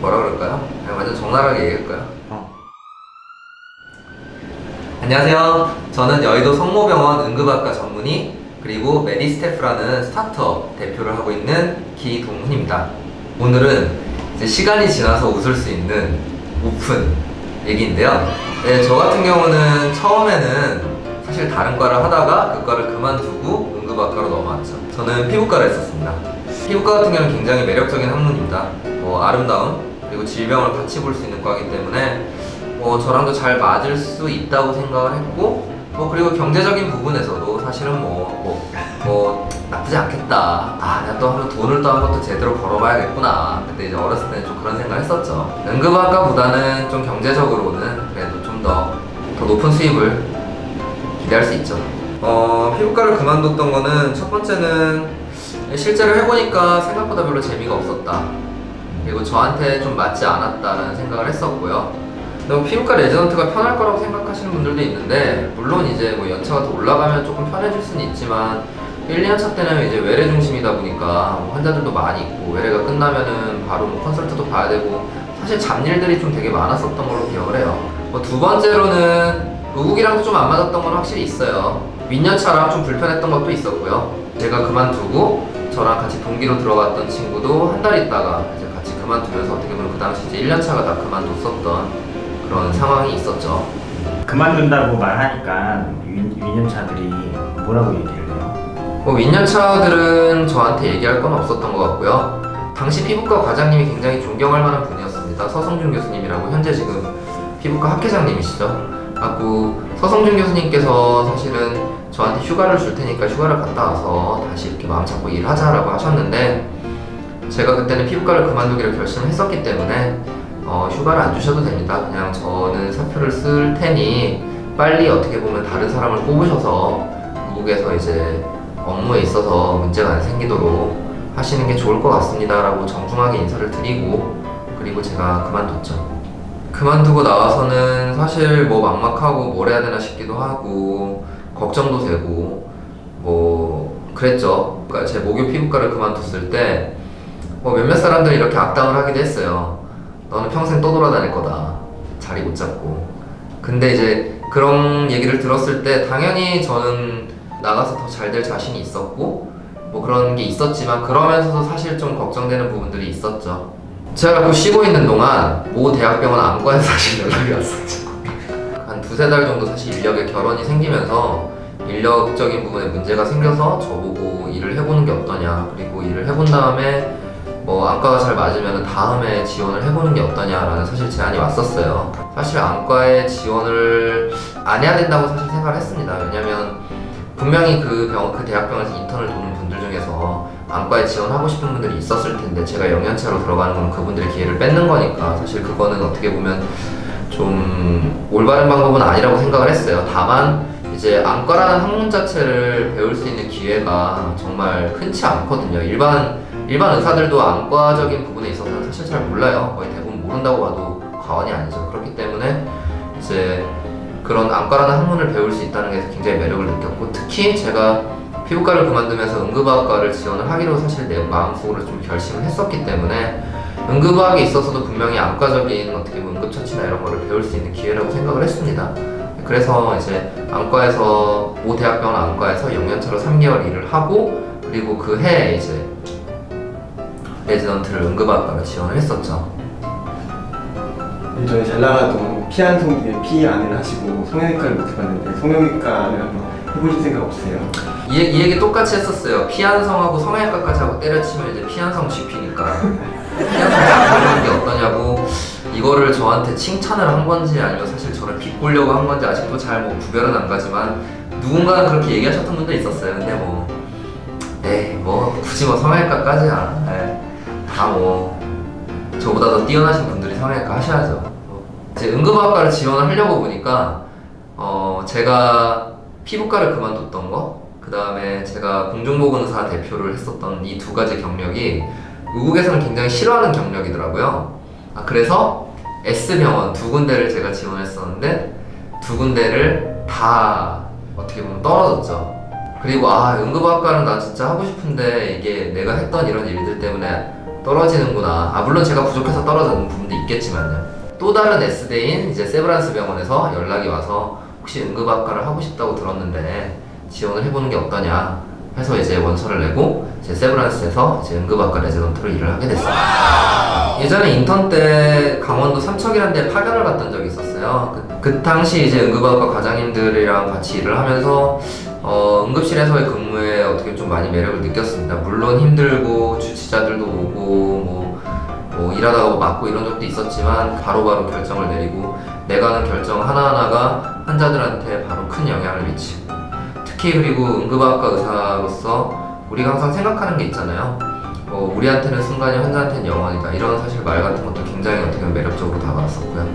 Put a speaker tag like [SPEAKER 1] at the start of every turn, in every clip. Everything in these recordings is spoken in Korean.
[SPEAKER 1] 뭐라 그럴까요? 그냥 완전 적나라하게 얘기할까요? 안녕하세요. 저는 여의도 성모병원 응급학과 전문의 그리고 메디스태프라는 스타트업 대표를 하고 있는 기동훈입니다. 오늘은 이제 시간이 지나서 웃을 수 있는 오픈 얘기인데요. 네, 저 같은 경우는 처음에는 사실 다른 과를 하다가 그 과를 그만두고 응급학과로 넘어왔죠. 저는 피부과를 했었습니다. 피부과 같은 경우는 굉장히 매력적인 학문입니다. 아름다움 그리고 질병을 같이 볼 수 있는 과이기 때문에 저랑도 잘 맞을 수 있다고 생각을 했고 그리고 경제적인 부분에서도 사실은 나쁘지 않겠다. 내가 또 한번 돈을 또 한 번 또 제대로 벌어봐야겠구나. 근데 이제 어렸을 때는 좀 그런 생각을 했었죠. 응급학과보다는 좀 경제적으로는 그래도 좀 더 높은 수입을 기대할 수 있죠. 피부과를 그만뒀던 거는 첫 번째는 실제로 해보니까 생각보다 별로 재미가 없었다. 그리고 저한테 좀 맞지 않았다는 생각을 했었고요. 피부과 레지던트가 편할 거라고 생각하시는 분들도 있는데, 물론 이제 연차가 더 올라가면 조금 편해질 수는 있지만 1, 2년차 때는 이제 외래 중심이다 보니까 환자들도 많이 있고, 외래가 끝나면은 바로 컨설트도 봐야 되고, 사실 잡일들이 좀 되게 많았었던 걸로 기억을 해요. 두 번째로는 의국이랑도 좀 안 맞았던 건 확실히 있어요. 윗연차랑 좀 불편했던 것도 있었고요. 제가 그만두고 저랑 같이 동기로 들어갔던 친구도 한 달 있다가 이제 같이 그만두면서 어떻게 보면 그 당시 이제 1년차가 다 그만뒀었던 그런 상황이 있었죠.
[SPEAKER 2] 그만둔다고 말하니까 윗연차들이 뭐라고 얘기를 해요?
[SPEAKER 1] 윗연차들은 저한테 얘기할 건 없었던 것 같고요. 당시 피부과 과장님이 굉장히 존경할 만한 분이었습니다. 서성준 교수님이라고 현재 지금 피부과 학회장님이시죠. 서성준 교수님께서 사실은 저한테 휴가를 줄 테니까 휴가를 갔다 와서 다시 이렇게 마음 잡고 일하자라고 하셨는데, 제가 그때는 피부과를 그만두기로 결심을 했었기 때문에 휴가를 안 주셔도 됩니다. 그냥 저는 사표를 쓸 테니 빨리 어떻게 보면 다른 사람을 뽑으셔서 의국에서 이제 업무에 있어서 문제가 안 생기도록 하시는 게 좋을 것 같습니다 라고 정중하게 인사를 드리고, 그리고 제가 그만뒀죠. 그만두고 나와서는 사실 막막하고 뭘 해야 되나 싶기도 하고 걱정도 되고 그랬죠. 그러니까 제 목요 피부과를 그만뒀을 때 몇몇 사람들이 이렇게 악담을 하기도 했어요. 너는 평생 떠돌아다닐 거다. 자리 못 잡고. 근데 이제 그런 얘기를 들었을 때 당연히 저는 나가서 더 잘 될 자신이 있었고 그런 게 있었지만, 그러면서도 사실 좀 걱정되는 부분들이 있었죠. 제가 쉬고 있는 동안 모 대학병원 안과에서 사실 연락이 왔었죠. 한 두세 달 정도 사실 인력에 결혼이 생기면서 인력적인 부분에 문제가 생겨서 저보고 일을 해보는 게 어떠냐, 그리고 일을 해본 다음에 안과가 잘 맞으면 다음에 지원을 해보는 게 어떠냐라는 사실 제안이 왔었어요. 사실 안과에 지원을 안 해야 된다고 사실 생각을 했습니다. 왜냐면 분명히 그 대학병원에서 인턴을 도는 분들 중에서 안과에 지원하고 싶은 분들이 있었을 텐데, 제가 영연차로 들어가는 건 그분들의 기회를 뺏는 거니까 사실 그거는 어떻게 보면 좀 올바른 방법은 아니라고 생각을 했어요. 다만 이제 안과라는 학문 자체를 배울 수 있는 기회가 정말 흔치 않거든요. 일반 의사들도 안과적인 부분에 있어서는 사실 잘 몰라요. 거의 대부분 모른다고 봐도 과언이 아니죠. 그렇기 때문에 이제 그런 안과라는 학문을 배울 수 있다는 게 굉장히 매력을 느꼈고, 특히 제가 피부과를 그만두면서 응급의학과를 지원을 하기로 사실 내 마음속으로 좀 결심을 했었기 때문에 응급의학에 있어서도 분명히 안과적인 어떻게 보면 응급처치나 이런 거를 배울 수 있는 기회라고 생각을 했습니다. 그래서 이제 모 대학병원 안과에서 6년차로 3개월 일을 하고, 그리고 그 해에 이제 레지던트를 응급학과로 지원을 했었죠.
[SPEAKER 3] 예전에 잘 나가던 피안성기에 피안을 하시고 성형외과를 못 해봤는데 성형외과를 한번 해보실 생각 없으세요?
[SPEAKER 1] 이 얘기 똑같이 했었어요. 피안성하고 성형외과까지 하고 때려치면 이제 피안성 GP니까 피안성 GP는 게 어떠냐고, 이거를 저한테 칭찬을 한 건지 아니면 사실 저를 비꼬려고 한 건지 아직도 잘 구별은 안 가지만 누군가는 그렇게 얘기하셨던 분도 있었어요. 근데 굳이 성형외과까지야. 다 저보다 더 뛰어나신 분들이 성형외과 하셔야죠. 이제 응급학과를 지원을 하려고 보니까 제가 피부과를 그만뒀던 거, 그 다음에 제가 공중보건의사 대표를 했었던 이 두 가지 경력이 의국에서는 굉장히 싫어하는 경력이더라고요. 그래서 S병원 두 군데를 제가 지원했었는데 두 군데를 다 어떻게 보면 떨어졌죠. 그리고 응급학과는 나 진짜 하고 싶은데 이게 내가 했던 이런 일들 때문에 떨어지는구나. 물론 제가 부족해서 떨어지는 부분도 있겠지만요. 또 다른 S대인 이제 세브란스 병원에서 연락이 와서 혹시 응급학과를 하고 싶다고 들었는데 지원을 해보는 게 어떠냐 해서 이제 원서를 내고 이제 세브란스에서 이제 응급학과 레지던트로 일을 하게 됐습니다. 예전에 인턴 때 강원도 삼척이라는 데 파견을 갔던 적이 있었어요. 그 당시 이제 응급학과 과장님들이랑 같이 일을 하면서 응급실에서의 근무에 어떻게 좀 많이 매력을 느꼈습니다. 물론 힘들고 주치자들도 오고 뭐 일하다가 맞고 이런 적도 있었지만 바로바로 결정을 내리고 내가 하는 결정 하나하나가 환자들한테 바로 큰 영향을 미치고, 특히 그리고 응급학과 의사로서 우리가 항상 생각하는 게 있잖아요. 우리한테는 순간이 환자한테는 영원이다. 이런 사실 말 같은 것도 굉장히 어떻게 보면 매력적으로 다가왔었고요.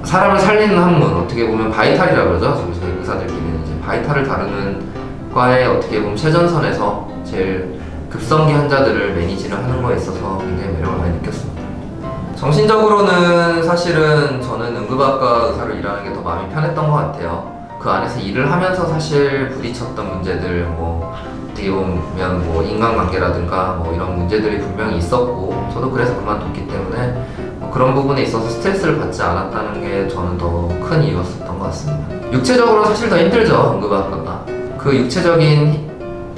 [SPEAKER 1] 사람을 살리는 학문, 어떻게 보면 바이탈이라고 그러죠. 저희 의사들끼리는 이제 바이탈을 다루는 과에 어떻게 보면 최전선에서 제일 급성기 환자들을 매니지를 하는 거에 있어서 굉장히 매력을 많이 느꼈습니다. 정신적으로는 사실은 저는 응급학과 의사로 일하는 게 더 마음이 편했던 것 같아요. 그 안에서 일을 하면서 사실 부딪혔던 문제들, 어떻게 보면 인간관계라든가 이런 문제들이 분명히 있었고, 저도 그래서 그만뒀기 때문에 그런 부분에 있어서 스트레스를 받지 않았다는 게 저는 더 큰 이유였었던 것 같습니다. 육체적으로 사실 더 힘들죠, 응급학과가. 그 육체적인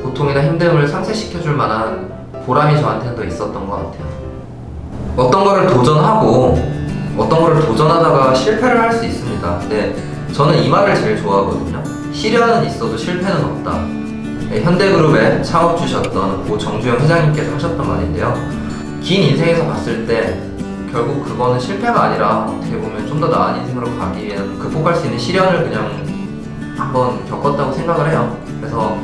[SPEAKER 1] 고통이나 힘듦을 상쇄시켜줄 만한 보람이 저한테는 더 있었던 것 같아요. 어떤 거를 도전하고 어떤 거를 도전하다가 실패를 할 수 있습니다. 근데 저는 이 말을 제일 좋아하거든요. 시련은 있어도 실패는 없다. 현대그룹의 창업주셨던 고 정주영 회장님께서 하셨던 말인데요. 긴 인생에서 봤을 때 결국 그거는 실패가 아니라 어떻게 보면 좀 더 나은 인생으로 가기 위한 극복할 수 있는 시련을 그냥 한번 겪었다고 생각을 해요. 그래서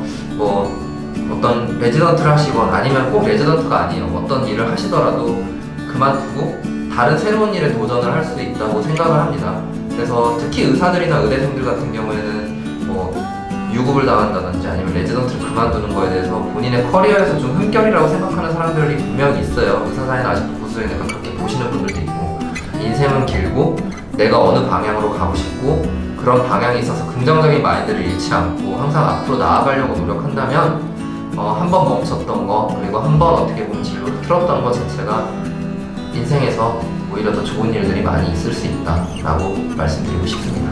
[SPEAKER 1] 어떤 레지던트를 하시건 아니면 꼭 레지던트가 아니에요. 어떤 일을 하시더라도 그만두고 다른 새로운 일에 도전을 할 수 있다고 생각을 합니다. 그래서 특히 의사들이나 의대생들 같은 경우에는 유급을 당한다든지 아니면 레지던트를 그만두는 거에 대해서 본인의 커리어에서 좀 흠결이라고 생각하는 사람들이 분명히 있어요. 의사사회는 아직도 보수적이니까 그렇게 보시는 분들도 있고, 인생은 길고 내가 어느 방향으로 가고 싶고 그런 방향에 있어서 긍정적인 마인드를 잃지 않고 항상 앞으로 나아가려고 노력한다면 한 번 멈췄던 거, 그리고 한 번 어떻게 보면 진로를 틀었던 것 자체가 인생에서 오히려 더 좋은 일들이 많이 있을 수 있다라고 말씀드리고 싶습니다.